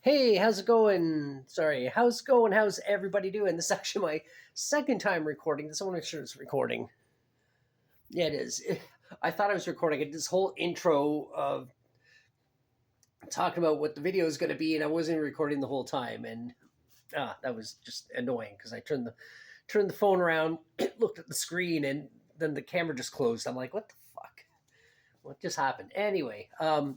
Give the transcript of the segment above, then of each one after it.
Hey, how's it going? Sorry, how's it going? How's everybody doing? This is actually my second time recording this. I want to make sure it's recording. Yeah, it is. I thought I was recording it. This whole intro of talking about what the video is going to be, and I wasn't recording the whole time, and that was just annoying because I turned the phone around, looked at the screen, and then the camera just closed. I'm like, what the fuck? What just happened? Anyway,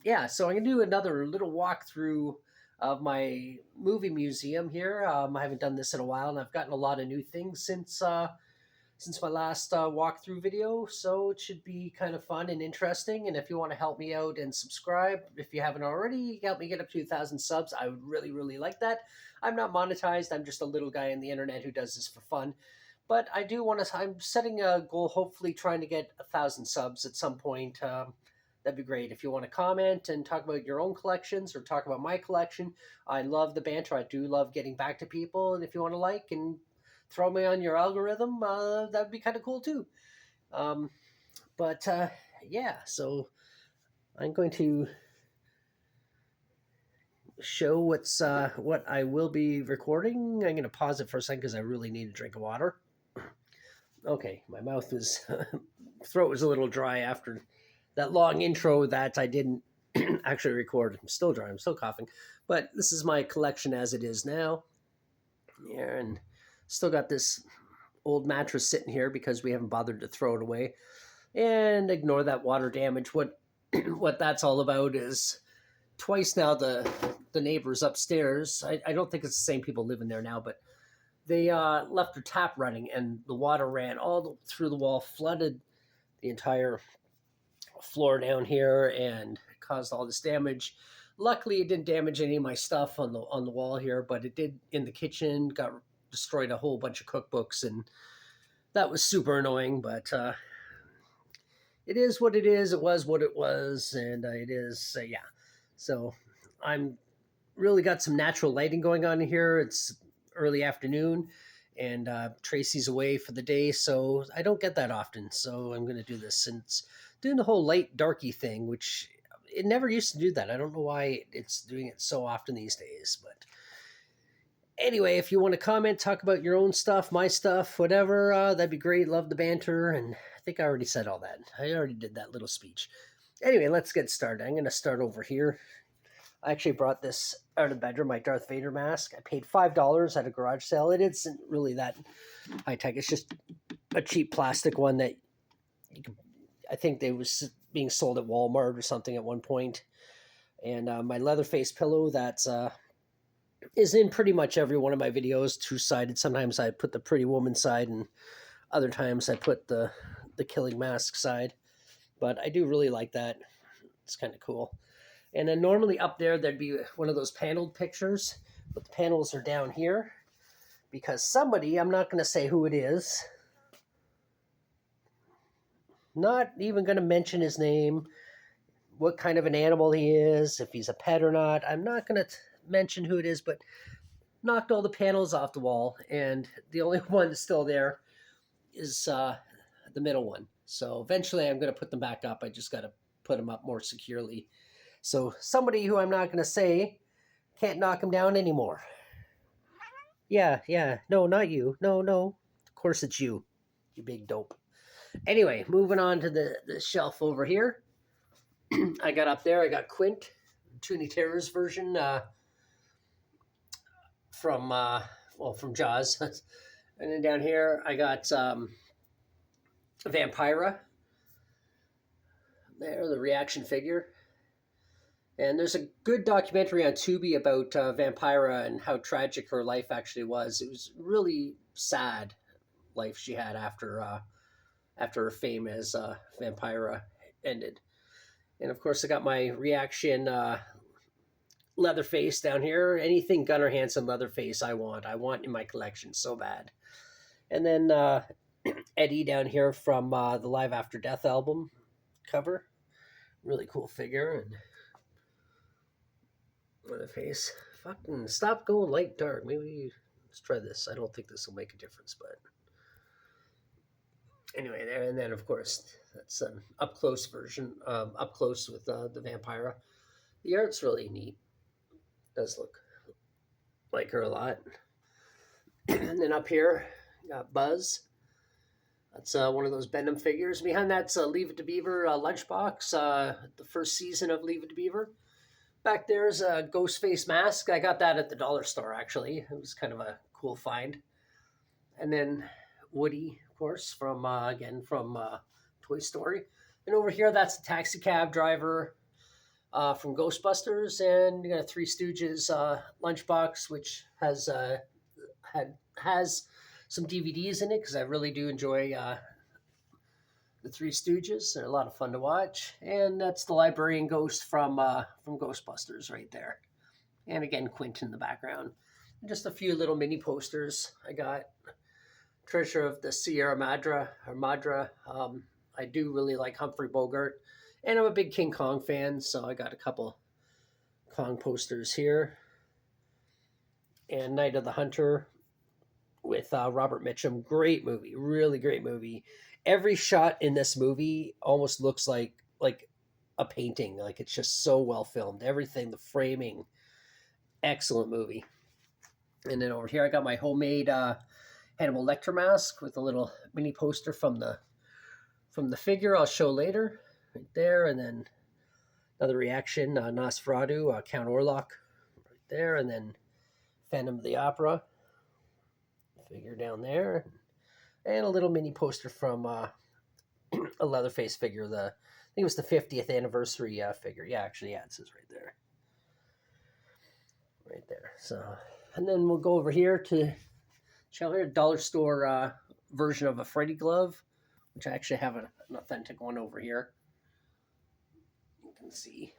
yeah, so I'm gonna do another little walkthrough of my movie museum here. I haven't done this in a while, and I've gotten a lot of new things since my last walkthrough video. So it should be kind of fun and interesting. And if you want to help me out and subscribe, if you haven't already, help me get up to 1,000 subs. I would really, really like that. I'm not monetized. I'm just a little guy on the internet who does this for fun. But I do want to. I'm setting a goal, hopefully trying to get 1,000 subs at some point. That'd be great. If you want to comment and talk about your own collections or talk about my collection, I love the banter. I do love getting back to people. And if you want to like and throw me on your algorithm, that'd be kind of cool too. Um, but yeah, so I'm going to show what I will be recording. I'm going to pause it for a second because I really need a drink of water. Okay, my mouth was throat was a little dry after that long intro that I didn't actually record. I'm still dry. I'm still coughing, but this is my collection as it is now. Yeah, and still got this old mattress sitting here because we haven't bothered to throw it away. And ignore that water damage. What what that's all about is twice now the neighbors upstairs. I don't think it's the same people living there now, but they left their tap running and the water ran through the wall, flooded the entire floor down here, and caused all this damage. Luckily, it didn't damage any of my stuff on the wall here, but it did in the kitchen. Got destroyed a whole bunch of cookbooks, and that was super annoying. But it is what it is. It was what it was, and it is yeah. So I'm really got some natural lighting going on here. It's early afternoon, and Tracy's away for the day, so I don't get that often. So I'm going to do this, and it's doing the whole light darky thing, which it never used to do that. I don't know why it's doing it so often these days, but anyway, if you want to comment, talk about your own stuff, my stuff, whatever, that'd be great. Love the banter, and I think I already said all that. I already did that little speech. Anyway, let's get started. I'm going to start over here. I actually brought this out of the bedroom, my Darth Vader mask. I paid $5 at a garage sale. It isn't really that high tech. It's just a cheap plastic one that you can, I think they was being sold at Walmart or something at one point. And my Leatherface pillow that's is in pretty much every one of my videos, two-sided. Sometimes I put the Pretty Woman side, and other times I put the Killing Mask side. But I do really like that. It's kind of cool. And then normally up there, there'd be one of those paneled pictures, but the panels are down here because somebody, I'm not going to say who it is, not even going to mention his name, what kind of an animal he is, if he's a pet or not. I'm not going to mention who it is, but knocked all the panels off the wall, and the only one still there is the middle one. So eventually I'm going to put them back up. I just got to put them up more securely. So somebody who I'm not going to say can't knock him down anymore. Yeah. No, not you. No. Of course it's you, you big dope. Anyway, moving on to the shelf over here. I got up there, I got Quint, Toonie Terror's version from Jaws. And then down here, I got Vampira. There, the reaction figure. And there's a good documentary on Tubi about Vampira and how tragic her life actually was. It was really sad life she had after her fame as Vampira ended. And of course, I got my reaction Leatherface down here. Anything Gunnar Hansen Leatherface I want in my collection so bad. And then Eddie down here from the Live After Death album cover. Really cool figure. And Leatherface. Fucking stop going light dark. Maybe let's try this. I don't think this will make a difference, but anyway, there. And then of course that's an up close version, up close with the Vampira. The art's really neat. It does look Like her a lot. And then up here, got Buzz. That's one of those Benham figures. Behind that's Leave It to Beaver lunchbox, the first season of Leave It to Beaver. Back there's a ghost face mask. I got that at the dollar store, actually. It was kind of a cool find. And then Woody, of course, from again from Toy Story. And over here, that's the taxi cab driver from Ghostbusters, and you got a Three Stooges lunchbox, which has some DVDs in it because I really do enjoy the Three Stooges. They're a lot of fun to watch, and that's the librarian ghost from Ghostbusters right there. And again, Quint in the background. And just a few little mini posters I got. Treasure of the Sierra Madre. I do really like Humphrey Bogart, and I'm a big King Kong fan, so I got a couple Kong posters here. And Night of the Hunter with Robert Mitchum. Great movie, really great movie. Every shot in this movie almost looks like a painting. Like it's just so well filmed. Everything, the framing, excellent movie. And then over here, I got my homemade Hannibal Lecter mask with a little mini poster from the figure I'll show later, right there. And then another reaction, Nosferatu, Count Orlok, right there. And then Phantom of the Opera figure down there, and a little mini poster from a Leatherface figure. I think it was the 50th anniversary figure. Yeah, actually, yeah, it says right there. So, and then we'll go over here to a dollar store version of a Freddy glove, which I actually have an authentic one over here. You can see.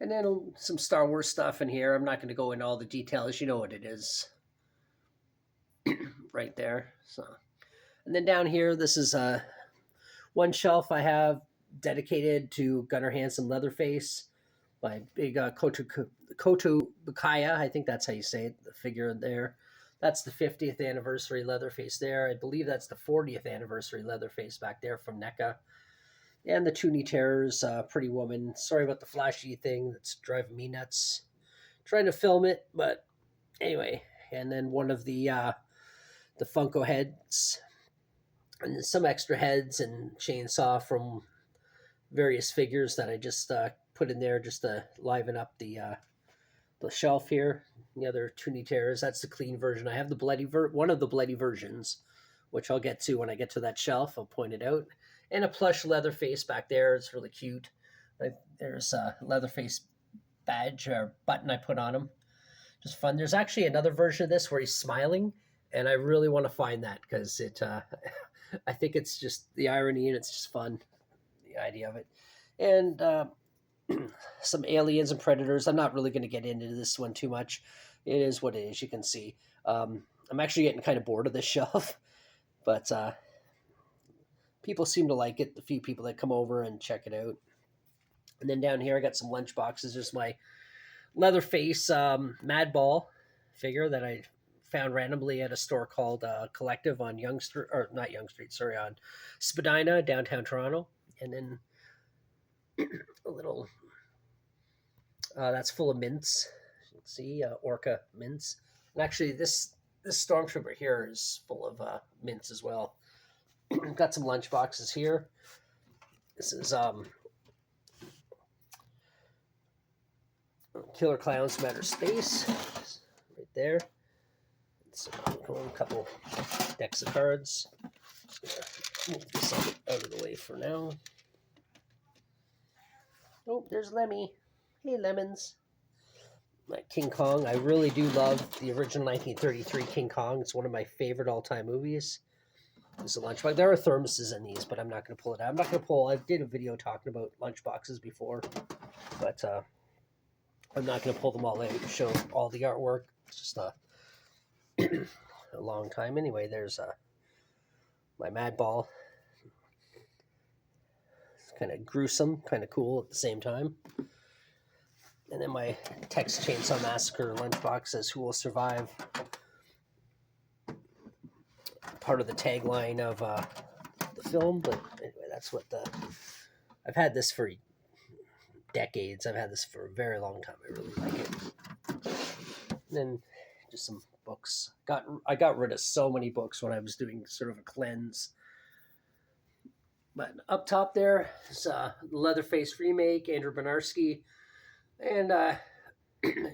And then some Star Wars stuff in here. I'm not going to go into all the details. You know what it is. Right there. So, and then down here, this is one shelf I have dedicated to Gunnar Hansen Leatherface, my big Koto Bukaya. I think that's how you say it, the figure there. That's the 50th anniversary Leatherface there. I believe that's the 40th anniversary Leatherface back there from NECA. And the Toonie Terrors, Pretty Woman. Sorry about the flashy thing that's driving me nuts. Trying to film it, but anyway. And then one of the Funko heads, and some extra heads and chainsaw from various figures that I just put in there just to liven up the shelf here. The other Toonie Terrors, that's the clean version. I have the one of the bloody versions, which I'll get to when I get to that shelf. I'll point it out. And a plush Leatherface back there. It's really cute. There's a Leatherface badge or button I put on him. Just fun. There's actually another version of this where he's smiling, and I really want to find that because I think it's just the irony and it's just fun, the idea of it. And some aliens and predators. I'm not really going to get into this one too much. It is what it is. You can see. I'm actually getting kind of bored of this shelf, but people seem to like it. The few people that come over and check it out. And then down here, I got some lunch boxes. There's my Leatherface Madball figure that I found randomly at a store called Collective on on Spadina, downtown Toronto. And then a little, that's full of mints. You can see Orca mints. And actually, this Stormtrooper here is full of mints as well. Got some lunch boxes here. This is Killer Clowns from Outer Space, right there. So a couple decks of cards. Just gonna move this out of the way for now. Oh, there's Lemmy. Hey, Lemons. My King Kong. I really do love the original 1933 King Kong. It's one of my favorite all-time movies. There's a lunchbox. There are thermoses in these, but I'm not going to pull it out. I did a video talking about lunchboxes before, but I'm not going to pull them all out and show all the artwork. It's just a long time. Anyway, there's my Mad Ball. It's kind of gruesome, kind of cool at the same time. And then my Texas Chainsaw Massacre lunchbox says, "Who will survive?" Part of the tagline of the film, but anyway, that's what I've had this for decades. I've had this for a very long time. I really like it. And then just some books. I got rid of so many books when I was doing sort of a cleanse. But up top there is Leatherface remake, Andrew Bernarski, and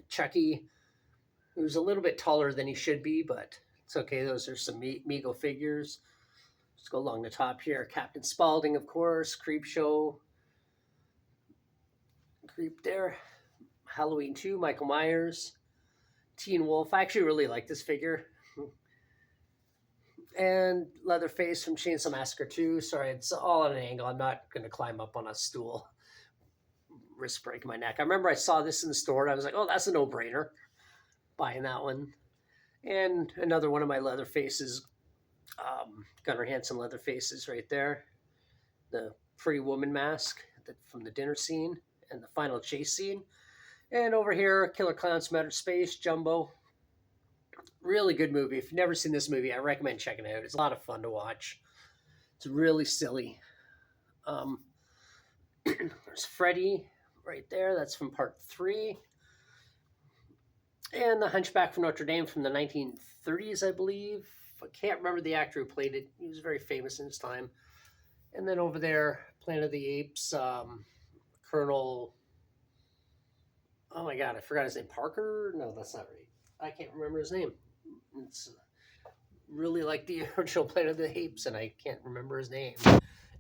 Chucky, who's a little bit taller than he should be, but it's okay. Those are some Mego figures. Let's go along the top here. Captain Spaulding, of course. Creep Show. Creep there. Halloween 2, Michael Myers. Teen Wolf. I actually really like this figure. And Leatherface from Chainsaw Massacre 2. Sorry, it's all on an angle. I'm not going to climb up on a stool. Risk breaking my neck. I remember I saw this in the store and I was like, oh, that's a no-brainer. Buying that one. And another one of my Leatherfaces, Gunnar Hansen Leatherfaces right there. The Pretty Woman mask from the dinner scene and the final chase scene. And over here, Killer Clowns from Outer Space, Jumbo. Really good movie. If you've never seen this movie, I recommend checking it out. It's a lot of fun to watch. It's really silly. There's Freddy right there. That's from part 3. And the Hunchback from Notre Dame from the 1930s, I believe. I can't remember the actor who played it. He was very famous in his time. And then over there, Planet of the Apes, Colonel... Oh my God, I forgot his name. Parker? No, that's not right. I can't remember his name. It's really like the original Planet of the Apes, and I can't remember his name.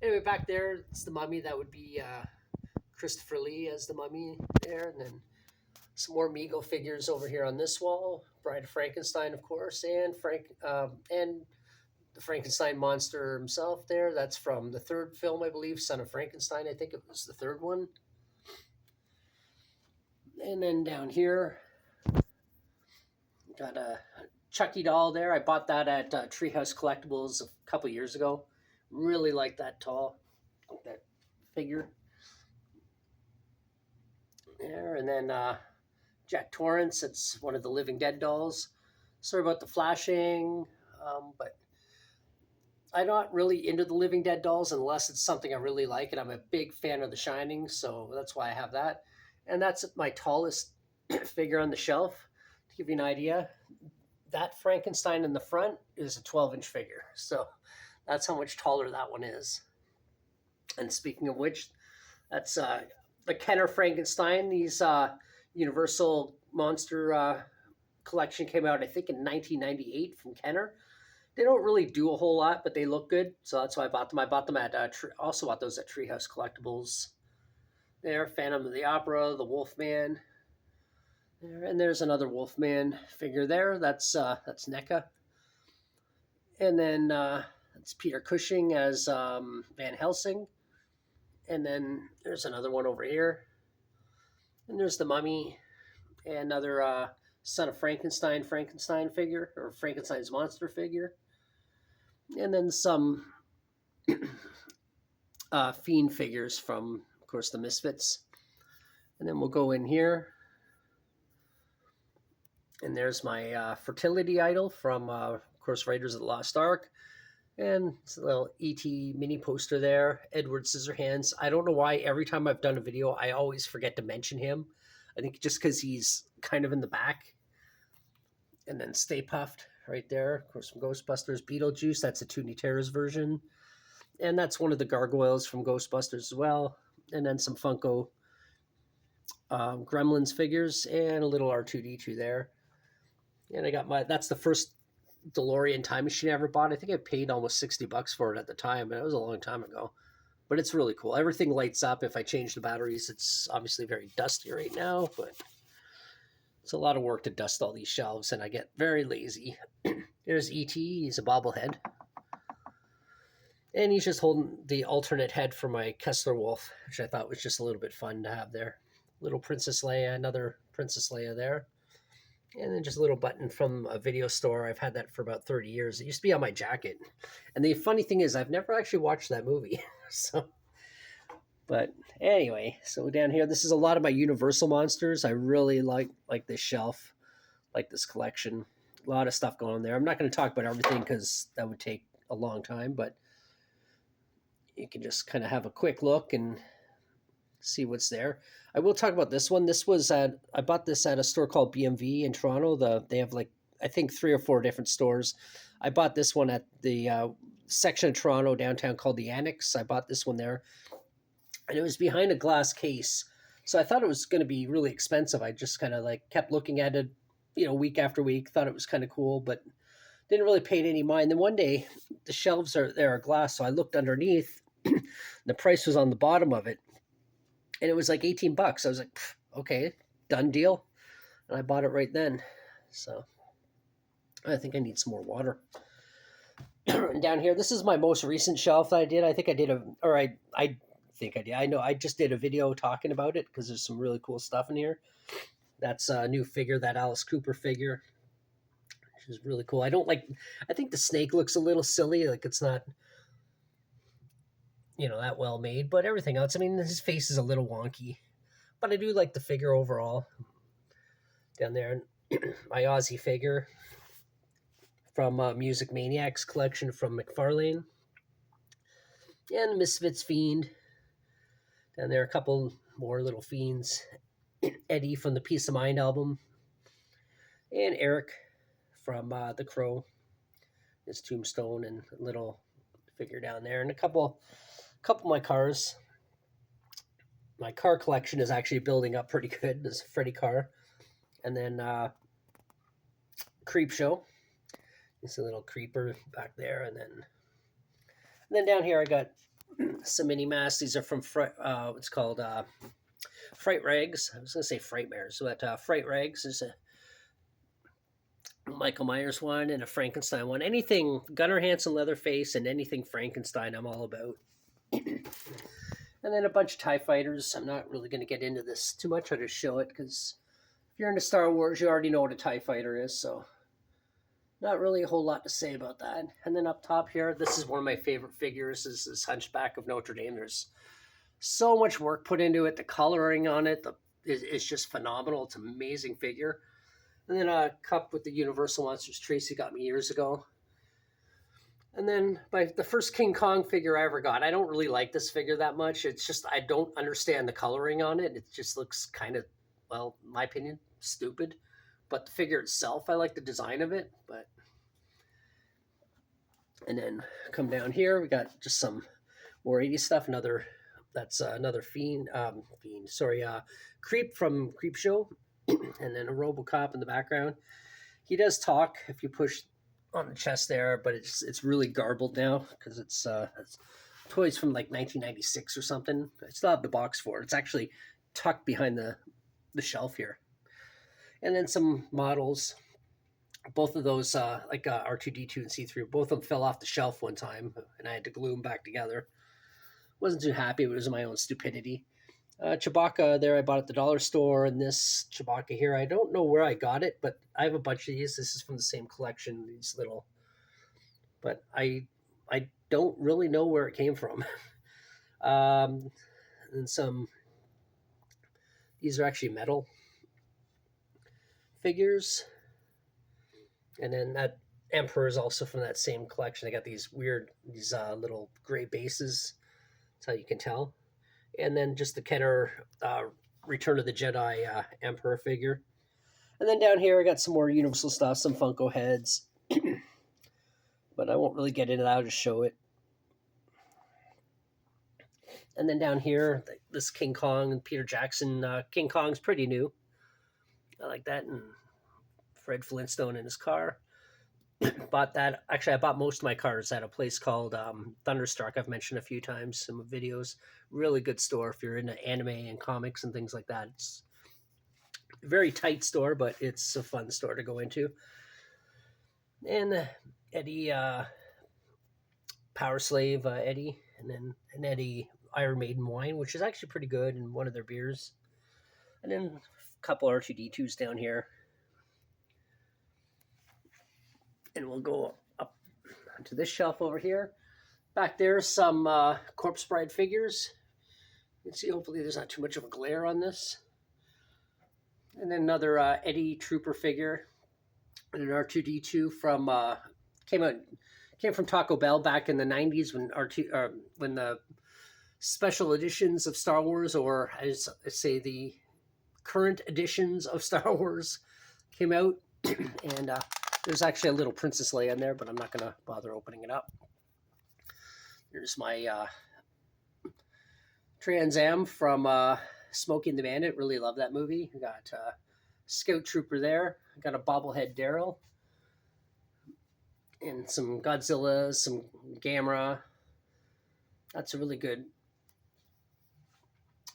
Anyway, back there, it's the Mummy. That would be Christopher Lee as the Mummy there. And then some more Mego figures over here on this wall. Bride of Frankenstein, of course, and and the Frankenstein monster himself there. That's from the 3rd film, I believe, Son of Frankenstein. I think it was the 3rd one. And then down here, got a Chucky doll there. I bought that at Treehouse Collectibles a couple years ago. Really like that that figure. There, and then Jack Torrance. It's one of the Living Dead dolls. Sorry about the flashing, but I'm not really into the Living Dead dolls unless it's something I really like, and I'm a big fan of The Shining, so that's why I have that. And that's my tallest figure on the shelf. To give you an idea, that Frankenstein in the front is a 12-inch figure. So that's how much taller that one is. And speaking of which, that's the Kenner Frankenstein. These Universal Monster collection came out, I think, in 1998 from Kenner. They don't really do a whole lot, but they look good. So that's why I bought them. I bought them at also bought those at Treehouse Collectibles. There, Phantom of the Opera, the Wolfman. There, and there's another Wolfman figure there. That's NECA. And then that's Peter Cushing as Van Helsing. And then there's another one over here. And there's the Mummy. And another Son of Frankenstein figure, or Frankenstein's monster figure. And then some Fiend figures from, of course, the Misfits. And then we'll go in here. And there's my fertility idol from, of course, Raiders of the Lost Ark. And it's a little E.T. mini poster there. Edward Scissorhands. I don't know why every time I've done a video, I always forget to mention him. I think just because he's kind of in the back. And then Stay Puft right there. Of course, from Ghostbusters. Beetlejuice. That's a Toonie Terrors version. And that's one of the gargoyles from Ghostbusters as well. And then some Funko Gremlins figures and a little R2-D2 there. And I got that's the first DeLorean time machine I ever bought. I think I paid almost $60 for it at the time, and it was a long time ago. But it's really cool. Everything lights up if I change the batteries. It's obviously very dusty right now, but it's a lot of work to dust all these shelves, and I get very lazy. There's E.T. He's a bobblehead. And he's just holding the alternate head for my Kessler Wolf, which I thought was just a little bit fun to have there. Little Princess Leia, another Princess Leia there. And then just a little button from a video store. I've had that for about 30 years. It used to be on my jacket. And the funny thing is, I've never actually watched that movie. But anyway, so down here, this is a lot of my Universal monsters. I really like this shelf, like this collection. A lot of stuff going on there. I'm not going to talk about everything because that would take a long time, but you can just kind of have a quick look and see what's there. I will talk about this one. This was at I bought this at a store called BMV in Toronto. They have like I think 3 or 4 different stores. I bought this one at the section of Toronto downtown called the Annex. I bought this one there, and it was behind a glass case. So I thought it was going to be really expensive. I just kind of like kept looking at it, week after week. Thought it was kind of cool, but didn't really pay it any mind. Then one day, the shelves are glass, so I looked underneath. The price was on the bottom of it, and it was like $18. I was like, okay, done deal, and I bought it right then. So I think I need some more water. And down here, this is my most recent shelf that I did. I think I did I think I did. I know I just did a video talking about it because there's some really cool stuff in here. That's a new figure, that Alice Cooper figure, which is really cool. I think the snake looks a little silly, like it's not, that well made, but everything else, I mean, his face is a little wonky, but I do like the figure overall. Down there, my Aussie figure from Music Maniacs collection from McFarlane, and Misfits Fiend. Down there, a couple more little fiends. Eddie from the Peace of Mind album, and Eric from The Crow, his tombstone, and a little figure down there, and a couple of my cars. My car collection is actually building up pretty good. There's a Freddy car, and then Creep Show. It's a little creeper back there, and then down here I got some mini masks. These are from what's called Fright Rags. I was going to say Frightmares, but Fright Rags is a Michael Myers one and a Frankenstein one. Anything Gunnar Hansen Leatherface and anything Frankenstein I'm all about. And then a bunch of TIE fighters. I'm not really going to get into this too much. I'll just show it because if you're into Star Wars, you already know what a TIE fighter is, so not really a whole lot to say about that. And then up top here, this is one of my favorite figures, is this Hunchback of Notre Dame. There's so much work put into it. The coloring on it is just phenomenal. It's an amazing figure. And then a cup with the Universal Monsters Tracy got me years ago. And then the first King Kong figure I ever got. I don't really like this figure that much. It's just I don't understand the coloring on it. It just looks kind of, well, in my opinion, stupid. But the figure itself, I like the design of it. And then come down here, we got just some more 80s stuff. Another Creep from Creep Show, and then a RoboCop in the background. He does talk if you push on the chest there, but it's really garbled now because it's toys from like 1996 or something. I still have the box for it. It's actually tucked behind the shelf here. And then some models. Both of those, R2-D2 and C3, both of them fell off the shelf one time, and I had to glue them back together. Wasn't too happy. It was my own stupidity. Chewbacca there I bought at the dollar store, and this Chewbacca here, I don't know where I got it, but I have a bunch of these. This is from the same collection, these little, but I don't really know where it came from. And these are actually metal figures. And then that Emperor is also from that same collection. They got these little gray bases. That's how you can tell. And then just the Kenner Return of the Jedi Emperor figure. And then down here I got some more Universal stuff, some Funko heads. But I won't really get into that. I'll just show it. And then down here, this King Kong and Peter Jackson. King Kong's pretty new. I like that. And Fred Flintstone in his car. Bought that. Actually, I bought most of my cars at a place called Thunderstruck. I've mentioned a few times in my videos. Really good store if you're into anime and comics and things like that. It's a very tight store, but it's a fun store to go into. And Eddie, Power Slave Eddie, and then an Eddie Iron Maiden wine, which is actually pretty good, and one of their beers. And then a couple R2-D2s down here. And we'll go up to this shelf over here. Back there, some Corpse Bride figures. You can see, hopefully there's not too much of a glare on this. And then another Eddie Trooper figure. And an R2-D2 from, came from Taco Bell back in the 90s when the special editions of Star Wars, or as I say, the current editions of Star Wars came out. And there's actually a little Princess Leia in there, but I'm not going to bother opening it up. Here's my Trans Am from Smokey and the Bandit. Really love that movie. We got Scout Trooper there. I got a bobblehead Daryl. And some Godzilla, some Gamera. That's a really good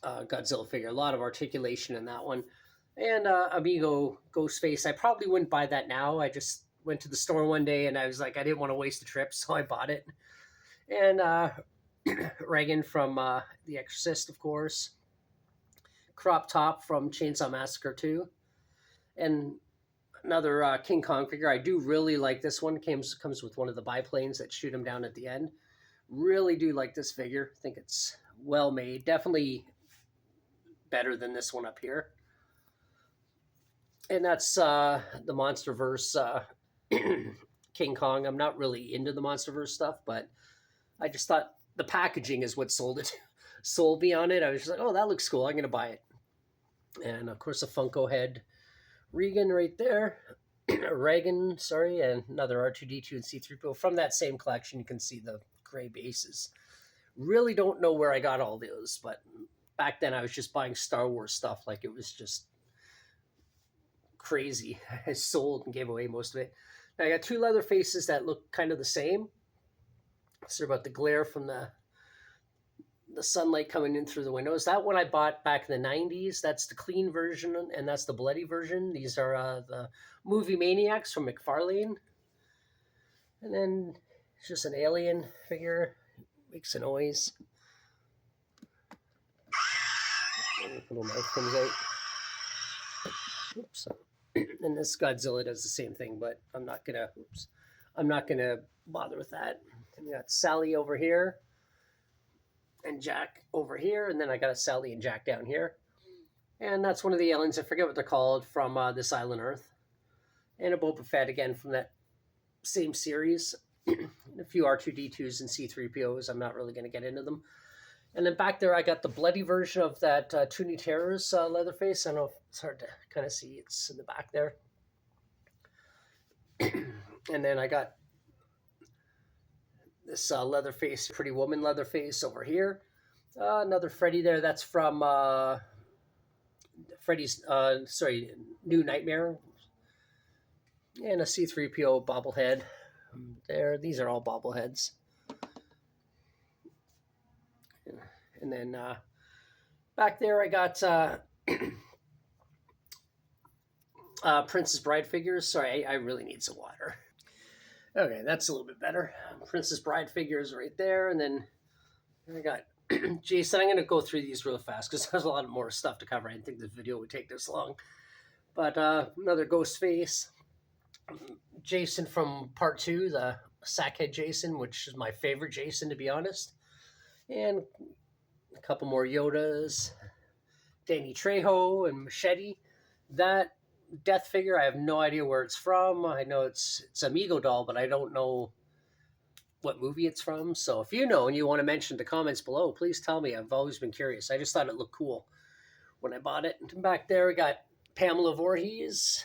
Godzilla figure. A lot of articulation in that one. And Amigo Ghostface. I probably wouldn't buy that now. I just went to the store one day and I was like, I didn't want to waste a trip, so I bought it. And Reagan from The Exorcist, of course. Crop Top from Chainsaw Massacre 2. And another King Kong figure. I do really like this one. Comes with one of the biplanes that shoot him down at the end. Really do like this figure. I think it's well made. Definitely better than this one up here. And that's the MonsterVerse King Kong. I'm not really into the MonsterVerse stuff, but I just thought the packaging is what sold me on it. I was just like, oh, that looks cool. I'm going to buy it. And of course, a Funko head Regan right there. Reagan, sorry, and another R2-D2 and C-3PO. From that same collection, you can see the gray bases. Really don't know where I got all those, but back then I was just buying Star Wars stuff like it was just crazy. I sold and gave away most of it. Now I got two leather faces that look kind of the same. Sorry about the glare from the sunlight coming in through the windows. That one I bought back in the 90s. That's the clean version, and that's the bloody version. These are the Movie Maniacs from McFarlane. And then it's just an alien figure. Makes a noise. And a little mouth comes out. Oops. And this Godzilla does the same thing, but I'm not gonna bother with that. And we got Sally over here. And Jack over here, and then I got a Sally and Jack down here. And that's one of the aliens, I forget what they're called, from this island Earth. And a Boba Fett again from that same series. And a few R2-D2s and C-3POs. I'm not really going to get into them. And then back there I got the bloody version of that Toony Terrors Leatherface. I don't know if it's hard to kind of see. It's in the back there. And then I got this Leatherface, Pretty Woman Leatherface over here. Another Freddy there. That's from Freddy's, New Nightmare. And a C-3PO bobblehead there. These are all bobbleheads. And then back there I got Princess Bride figures. Sorry, I really need some water. Okay, that's a little bit better. Princess Bride figures right there. And then I got Jason. I'm going to go through these real fast because there's a lot more stuff to cover. I didn't think this video would take this long. But another Ghostface. Jason from Part 2, the Sackhead Jason, which is my favorite Jason, to be honest. And a couple more Yodas. Danny Trejo and Machete. That Death figure, I have no idea where it's from. I know it's Amigo doll, but I don't know what movie it's from. So if you know and you want to mention the comments below, please tell me. I've always been curious. I just thought it looked cool when I bought it. And back there we got Pamela Voorhees.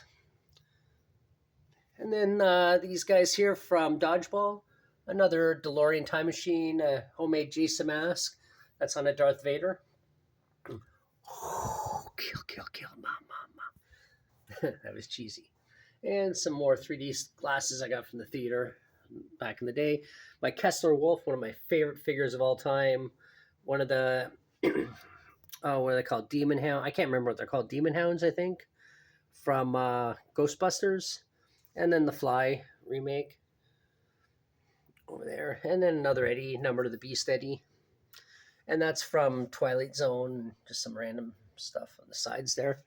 And then these guys here from Dodgeball. Another DeLorean time machine, a homemade Jason mask. That's on a Darth Vader. Oh, kill, mom. That was cheesy. And some more 3D glasses I got from the theater back in the day. My Kessler Wolf, one of my favorite figures of all time. One of the, what are they called? Demon Hound. I can't remember what they're called. Demon Hounds, I think, from Ghostbusters. And then the Fly remake over there. And then another Eddie, Number of the Beast Eddie. And that's from Twilight Zone. Just some random stuff on the sides there.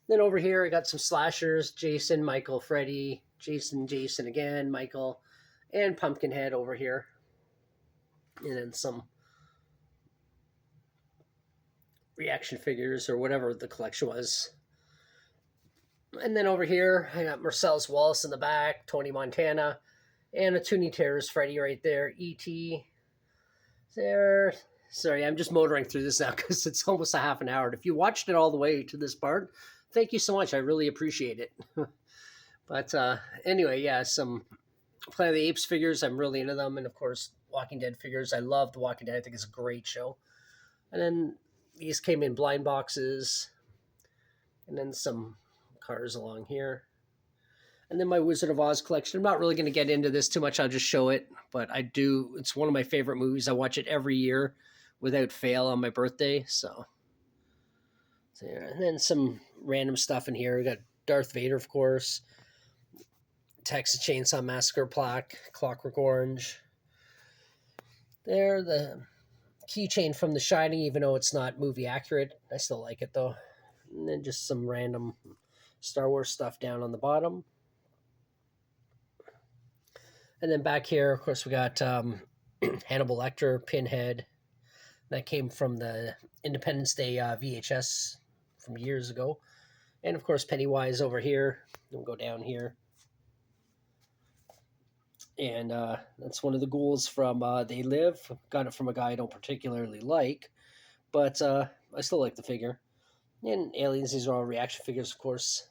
Then over here, I got some slashers. Jason, Michael, Freddy, Jason again, Michael, and Pumpkinhead over here. And then some reaction figures or whatever the collection was. And then over here, I got Marcellus Wallace in the back, Tony Montana, and a Toony Terrors Freddy right there. E.T. there. Sorry, I'm just motoring through this now because it's almost a half an hour. And if you watched it all the way to this part, thank you so much. I really appreciate it. But anyway, yeah, some Planet of the Apes figures. I'm really into them, and of course, Walking Dead figures. I love The Walking Dead. I think it's a great show. And then these came in blind boxes, and then some cars along here. And then my Wizard of Oz collection. I'm not really going to get into this too much. I'll just show it. But I do. It's one of my favorite movies. I watch it every year without fail on my birthday. So yeah. And then some random stuff in here. We got Darth Vader, of course. Texas Chainsaw Massacre plaque. Clockwork Orange. There, the keychain from The Shining, even though it's not movie accurate. I still like it, though. And then just some random Star Wars stuff down on the bottom. And then back here, of course, we got Hannibal Lecter, Pinhead. That came from the Independence Day VHS from years ago. And, of course, Pennywise over here. We'll go down here. And that's one of the ghouls from They Live. Got it from a guy I don't particularly like. But I still like the figure. And Aliens, these are all reaction figures, of course.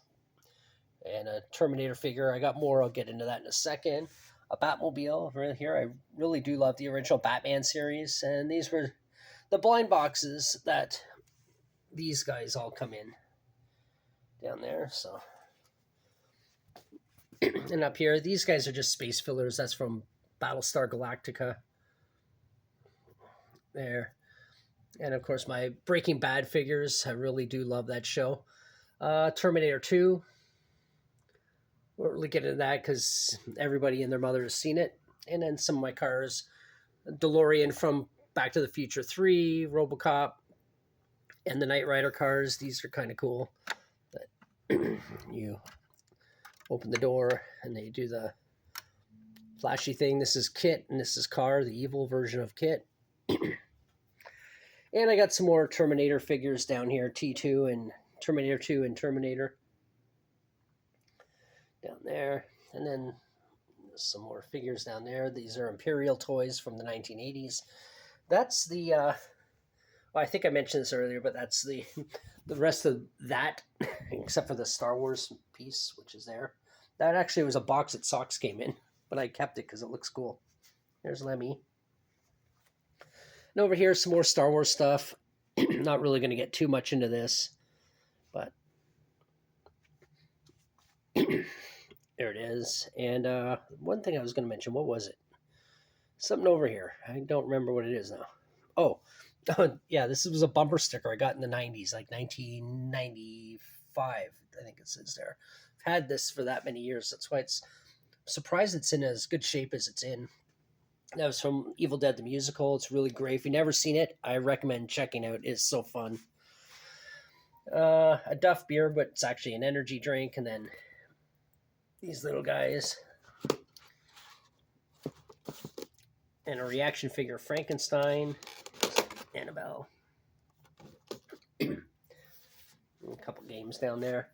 And a Terminator figure. I got more. I'll get into that in a second. A Batmobile right here. I really do love the original Batman series. And these were the blind boxes that these guys all come in down there. So, and up here, these guys are just space fillers. That's from Battlestar Galactica. There. And of course, my Breaking Bad figures. I really do love that show. Terminator 2. We'll really get into that because everybody and their mother has seen it. And then some of my cars. DeLorean from Back to the Future 3, RoboCop, and the Knight Rider cars. These are kind of cool. But you open the door and they do the flashy thing. This is Kit and this is Car, the evil version of Kit. And I got some more Terminator figures down here, T2 and Terminator 2 and Terminator. Down there. And then some more figures down there. These are Imperial toys from the 1980s. That's the, well, I think I mentioned this earlier, but that's the rest of that, except for the Star Wars piece, which is there. That actually was a box that Socks came in, but I kept it because it looks cool. There's Lemmy. And over here, some more Star Wars stuff. Not really going to get too much into this, but there it is. And one thing I was going to mention, what was it? Something over here. I don't remember what it is now. Oh, yeah, this was a bumper sticker I got in the 90s, like 1995, I think it says there. I've had this for that many years. That's why it's surprised it's in as good shape as it's in. That was from Evil Dead the Musical. It's really great. If you've never seen it, I recommend checking out. It's so fun. A Duff beer, but it's actually an energy drink. And then these little guys. And a reaction figure, Frankenstein, Annabelle. A couple games down there.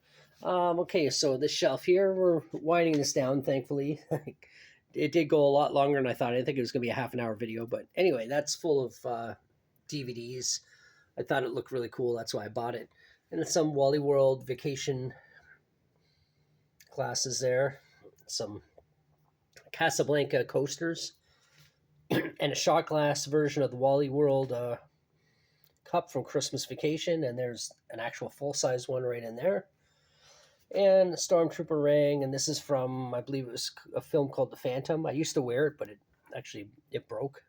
Okay, so this shelf here, we're winding this down, thankfully. It did go a lot longer than I thought. I didn't think it was going to be a half-an-hour video. But anyway, that's full of DVDs. I thought it looked really cool. That's why I bought it. And some Wally World Vacation glasses there. Some Casablanca coasters. And a shot glass version of the Wally World cup from Christmas Vacation. And there's an actual full-size one right in there. And a Stormtrooper ring. And this is from, I believe it was a film called The Phantom. I used to wear it, but it broke.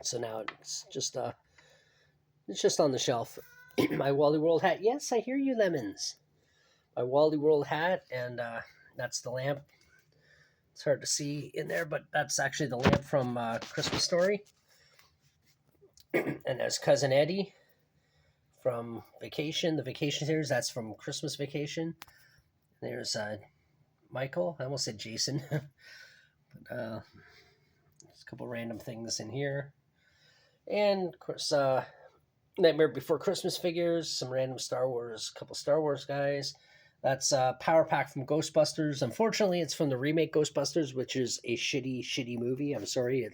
So now it's just on the shelf. My Wally World hat. Yes, I hear you, Lemons. My Wally World hat. And that's the lamp. It's hard to see in there, but that's actually the lamp from Christmas Story. And there's Cousin Eddie from Vacation, the Vacation series. That's from Christmas Vacation. There's Michael. I almost said Jason. But, there's a couple random things in here. And, of course, Nightmare Before Christmas figures, some random Star Wars, a couple Star Wars guys. That's a Power Pack from Ghostbusters. Unfortunately, it's from the remake Ghostbusters, which is a shitty movie. I'm sorry.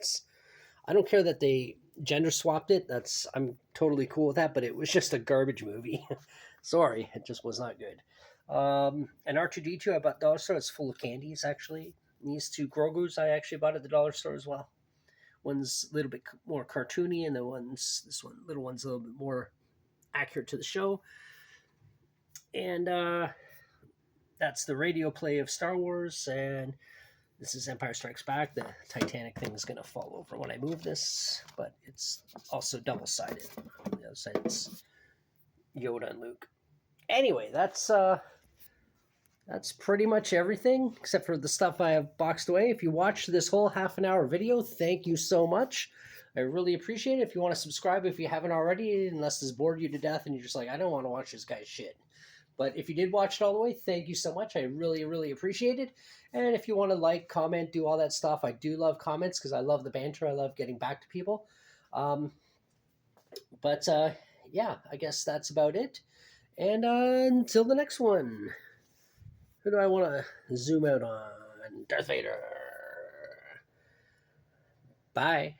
I don't care that they gender swapped it. I'm totally cool with that, but it was just a garbage movie. Sorry, it just was not good. And R2D2 I bought dollar store. It's full of candies actually. And these two Grogu's I actually bought at the dollar store as well. One's a little bit more cartoony, and this little one's a little bit more accurate to the show. And that's the radio play of Star Wars, and this is Empire Strikes Back. The Titanic thing is going to fall over when I move this, but it's also double-sided. The other side it's Yoda and Luke. Anyway, that's pretty much everything except for the stuff I have boxed away. If you watched this whole half an hour video, thank you so much. I really appreciate it. If you want to subscribe, if you haven't already, unless this bored you to death and you're just like, I don't want to watch this guy's shit. But if you did watch it all the way, thank you so much. I really, really appreciate it. And if you want to like, comment, do all that stuff, I do love comments because I love the banter. I love getting back to people. But yeah, I guess that's about it. And until the next one, who do I want to zoom out on? Darth Vader. Bye.